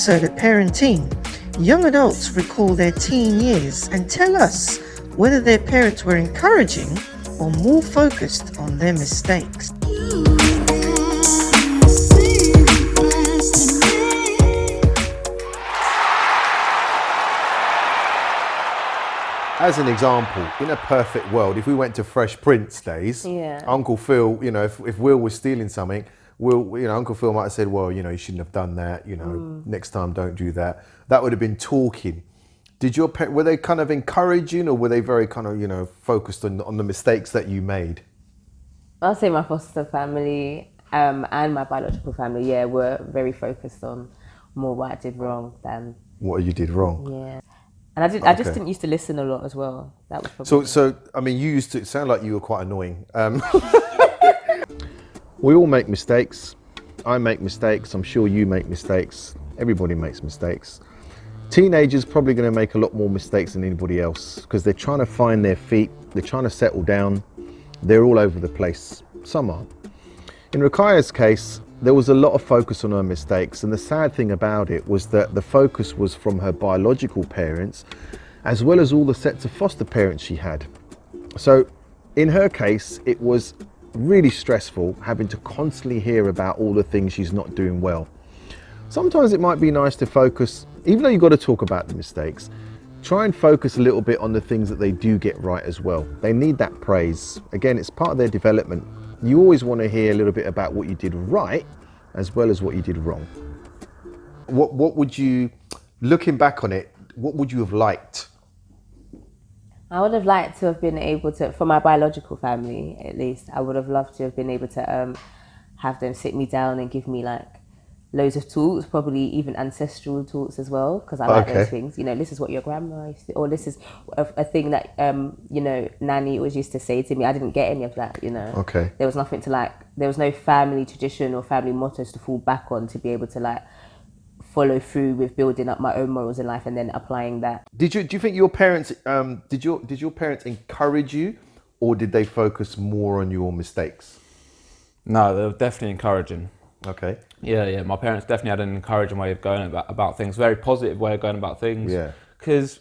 episode of Parenting, young adults recall their teen years and tell us whether their parents were encouraging or more focused on their mistakes. As an example, in a perfect world, if we went to Fresh Prince days, Uncle Phil, if Will was stealing something, Uncle Phil might have said, well, you shouldn't have done that, next time don't do that. That would have been talking. Were they kind of encouraging, or were they very kind of, focused on the mistakes that you made? I'll say my foster family and my biological family, were very focused on more what I did wrong than what you did wrong. Yeah. And I just didn't used to listen a lot as well. That was probably so I mean, you used to sound like you were quite annoying. We all make mistakes. I make mistakes. I'm sure you make mistakes. Everybody makes mistakes. Teenagers probably going to make a lot more mistakes than anybody else because they're trying to find their feet. They're trying to settle down. They're all over the place. Some aren't. In Rekihat's case, there was a lot of focus on her mistakes, and the sad thing about it was that the focus was from her biological parents as well as all the sets of foster parents she had. So in her case, it was really stressful having to constantly hear about all the things she's not doing well. Sometimes it might be nice to focus, even though you've got to talk about the mistakes, try and focus a little bit on the things that they do get right as well. They need that praise. Again, it's part of their development. You always want to hear a little bit about what you did right as well as what you did wrong. What would you, looking back on it, what would you have liked? I would have liked to have been able to, for my biological family at least, I would have loved to have been able to have them sit me down and give me like loads of talks, probably even ancestral talks as well, because I like those things. This is what your grandma used to, or this is a thing that, Nanny always used to say to me. I didn't get any of that, Okay. There was nothing to there was no family tradition or family mottos to fall back on to be able to follow through with building up my own morals in life and then applying that. Do you think your parents, did your parents encourage you, or did they focus more on your mistakes? No, they were definitely encouraging. Okay. Yeah. My parents definitely had an encouraging way of going about things, very positive way of going about things. Yeah. Because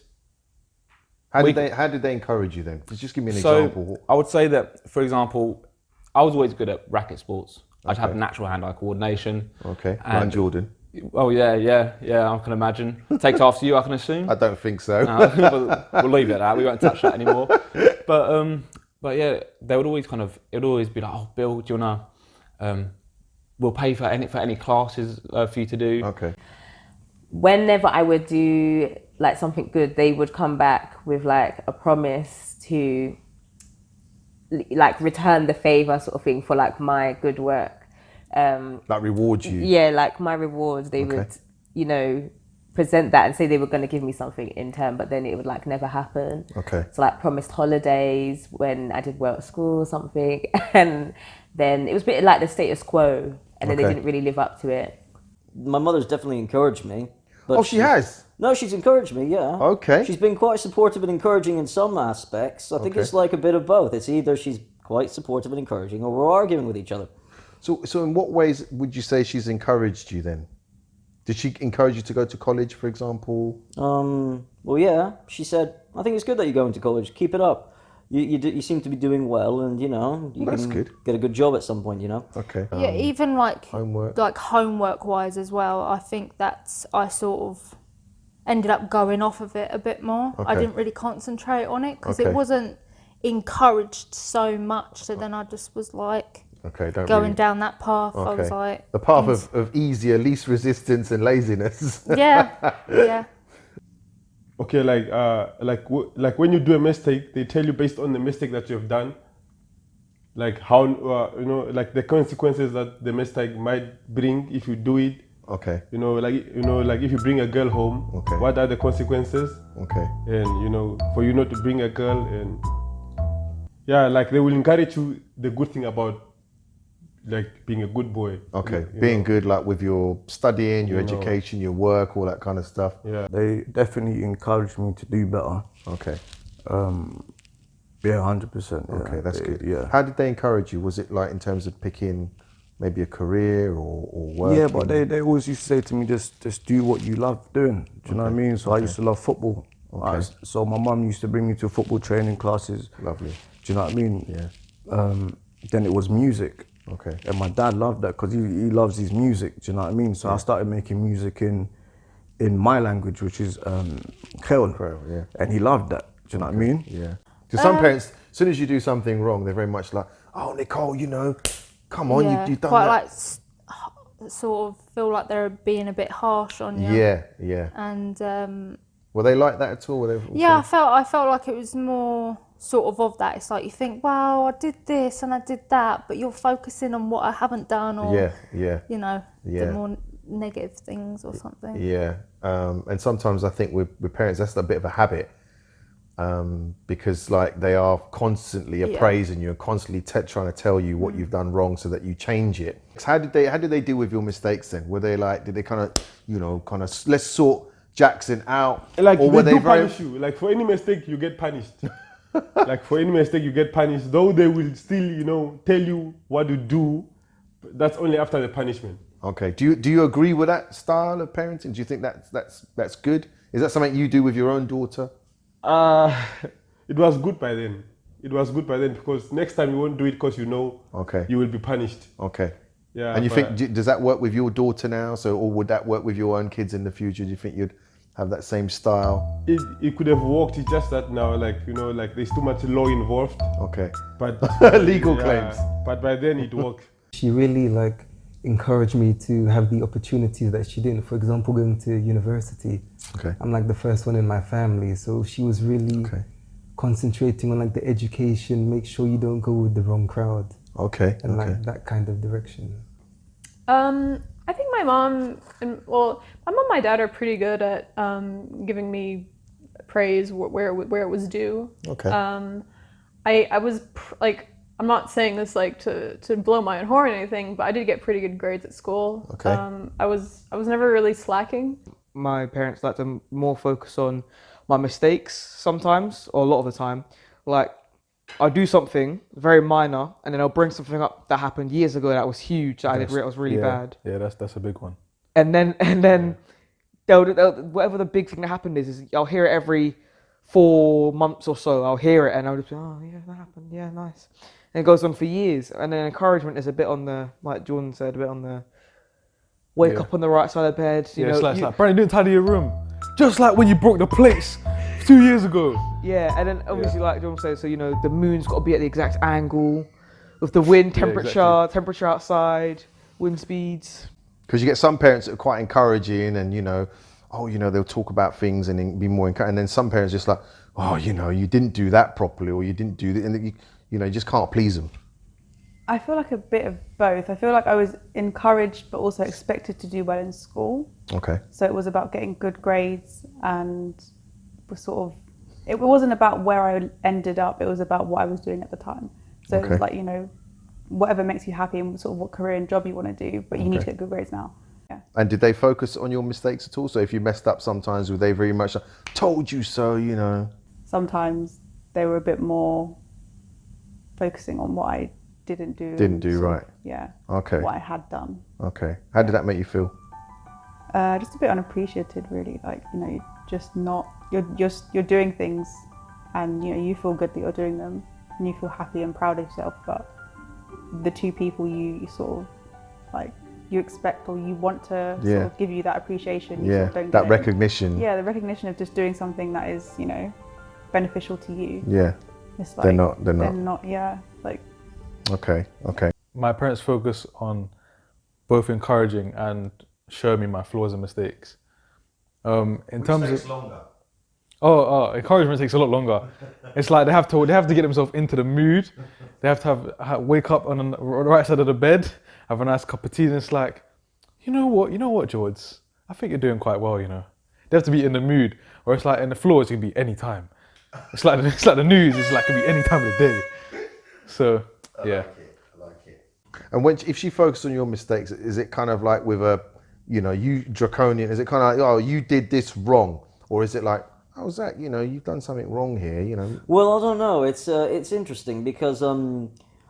how did they encourage you then? Just give me an example. I would say that, for example, I was always good at racket sports. I'd have natural hand-eye coordination. Okay. Ryan Jordan. Oh yeah, I can imagine. Takes after you, I can assume. I don't think so. No, we'll leave it at that. We won't touch that anymore. But yeah, they would always it would always be like, oh, Bill, do you wanna? We'll pay for any classes for you to do. Okay. Whenever I would do something good, they would come back with a promise to return the favor, sort of thing, for my good work. Reward you. Yeah, my rewards. They would, present that and say they were going to give me something in turn, but then it would never happen. Okay. So promised holidays when I did well at school or something, and then it was a bit like the status quo, and then they didn't really live up to it. My mother's definitely encouraged me. But she has? No, she's encouraged me, yeah. Okay. She's been quite supportive and encouraging in some aspects. I think it's a bit of both. It's either she's quite supportive and encouraging, or we're arguing with each other. So in what ways would you say she's encouraged you then? Did she encourage you to go to college, for example? Well, yeah. She said, I think it's good that you're going to college. Keep it up. You seem to be doing well, and you can get a good job at some point. Okay. Yeah, even homework, homework wise as well. I think I sort of ended up going off of it a bit more. Okay. I didn't really concentrate on it because it wasn't encouraged so much. So then I just was going down that path. Okay. I was like, the path of easier, least resistance and laziness. Yeah. Okay, when you do a mistake, they tell you based on the mistake that you've done, how the consequences that the mistake might bring if you do it. Okay. If you bring a girl home, what are the consequences? Okay. And for you not to bring a girl, and they will encourage you the good thing about being a good boy. Okay, being good with your studying, your education, your work, all that kind of stuff. Yeah. They definitely encouraged me to do better. Okay. Yeah, 100%. Yeah. Okay, that's good. Yeah. How did they encourage you? Was it in terms of picking maybe a career or work? Yeah, but they always used to say to me, just do what you love doing. Do you know what I mean? So I used to love football. So my mum used to bring me to football training classes. Lovely. Do you know what I mean? Yeah. Then it was music. Okay. And my dad loved that because he loves his music. Do you know what I mean? So I started making music in my language, which is Creole. Yeah. And he loved that. Do you know what I mean? Yeah. Because some parents, as soon as you do something wrong, they're very much like, "Oh, Nicole, you know, come on, you've done quite that." Like sort of feel like they're being a bit harsh on you. Yeah, yeah. And were they like that at all? Were they yeah, I felt like it was more sort of that. It's like you think, wow, I did this and I did that, but you're focusing on what I haven't done, or you know, the more negative things or something. Yeah, and sometimes I think with parents, that's a bit of a habit, because like they are constantly appraising you and constantly trying to tell you what you've done wrong so that you change it. How did they deal with your mistakes then? Were they like, did they kind of let's sort Jackson out, like, or they were they do very punish you? Like, for any mistake you get punished. Like, for any mistake you get punished, though they will still, tell you what to do. That's only after the punishment. Okay. Do you agree with that style of parenting? Do you think that's good? Is that something you do with your own daughter? It was good by then. It was good by then because next time you won't do it because you will be punished. Okay. Yeah. And you think, does that work with your daughter now? So, or would that work with your own kids in the future? Do you think you'd have that same style? It could have worked. It's just that now, like there's too much law involved. Okay. But legal claims. But by then it worked. She really encouraged me to have the opportunities that she didn't. For example, going to university. Okay. I'm the first one in my family, so she was really concentrating on the education, make sure you don't go with the wrong crowd. Okay. And that kind of direction. I think my mom and my dad are pretty good at giving me praise where it was due. Okay. I was I'm not saying this to blow my own horn or anything, but I did get pretty good grades at school. Okay. I was never really slacking. My parents like to more focus on my mistakes sometimes, or a lot of the time. Like, I'll do something very minor, and then I'll bring something up that happened years ago that was huge, that I was really bad. Yeah, that's a big one. And then they'll whatever the big thing that happened is I'll hear it every 4 months or so. I'll hear it and I'll just be, oh yeah, that happened, yeah, nice. And it goes on for years. And then encouragement is a bit on the, like Jordan said, a bit on the wake up on the right side of the bed. You know, it's like Brandon, didn't tidy your room, just like when you broke the plates 2 years ago. Yeah, and then obviously like Jordan said, so the moon's got to be at the exact angle with the wind, temperature, temperature outside, wind speeds. Because you get some parents that are quite encouraging and, they'll talk about things and then be more encouraging. And then some parents just like, oh, you didn't do that properly, or you didn't do that. And you just can't please them. I feel like a bit of both. I feel like I was encouraged but also expected to do well in school. Okay. So it was about getting good grades, and it wasn't about where I ended up, it was about what I was doing at the time. So it was like, whatever makes you happy and sort of what career and job you want to do, but you need to get good grades now. Yeah. And did they focus on your mistakes at all? So if you messed up sometimes, were they very much like, told you so, Sometimes they were a bit more focusing on what I didn't do. Didn't do right. Yeah. Okay. What I had done. Okay. How did that make you feel? Just a bit unappreciated, really. Like, you're doing things and, you feel good that you're doing them and you feel happy and proud of yourself, but the two people you sort of you expect or you want to sort of give you that appreciation, you sort of don't that get recognition. Yeah, the recognition of just doing something that is, beneficial to you. Yeah. It's they're not. Okay. My parents focus on both encouraging and showing me my flaws and mistakes. Which takes longer. Encouragement takes a lot longer. It's like they have to get themselves into the mood. They have to wake up on the right side of the bed, have a nice cup of tea, and it's like, you know what, George? I think you're doing quite well. They have to be in the mood, or it's like in the floor. It can be any time. It's like the news. It's like it can be any time of the day. So yeah. I like it. And if she focuses on your mistakes, is it kind of like with you draconian? Is it kind of like, oh, you did this wrong, or is it like, oh, Zach, you've done something wrong here, Well, I don't know. It's interesting because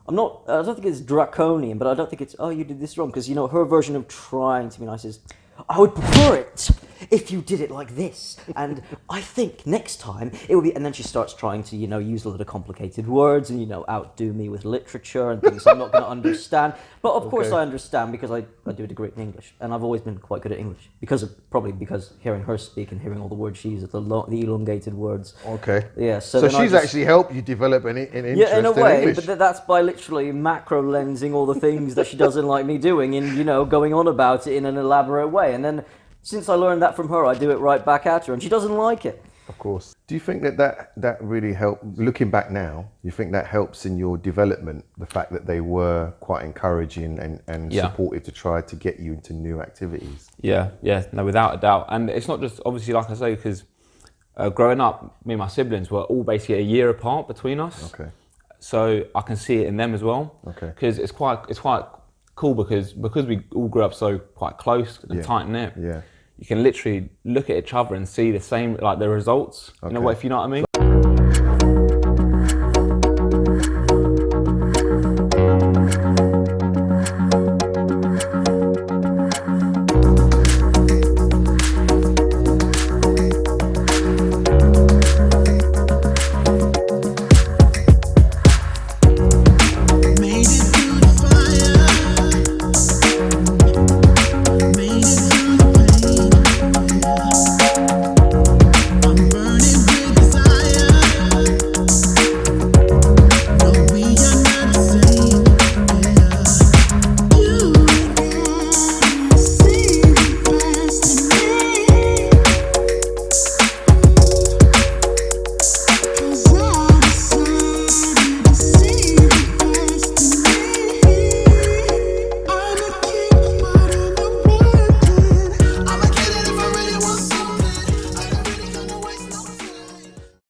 I don't think it's draconian, but I don't think it's, oh, you did this wrong. Because, you know, her version of trying to be nice is, I would prefer it if you did it like this. And I think next time it will be, and then she starts trying to, you know, use a lot of complicated words and, you know, outdo me with literature and things I'm not going to understand. But of course I understand because I do a degree in English, and I've always been quite good at English probably because hearing her speak and hearing all the words she uses, the elongated words. Okay. Yeah. So she's actually helped you develop an interest in a way, English. but that's by literally macro lensing all the things that she doesn't like me doing and, you know, going on about it in an elaborate way. And then since I learned that from her, I do it right back at her, and she doesn't like it. Of course. Do you think that really helped, looking back now, you think that helps in your development, the fact that they were quite encouraging and supportive to try to get you into new activities? Yeah, no, without a doubt. And it's not just, obviously, like I say, because growing up, me and my siblings were all basically a year apart between us. Okay. So I can see it in them as well. Okay. Because it's quite cool because we all grew up so quite close and tight knit. Yeah. You can literally look at each other and see the same, like the results. You know what, if you know what I mean?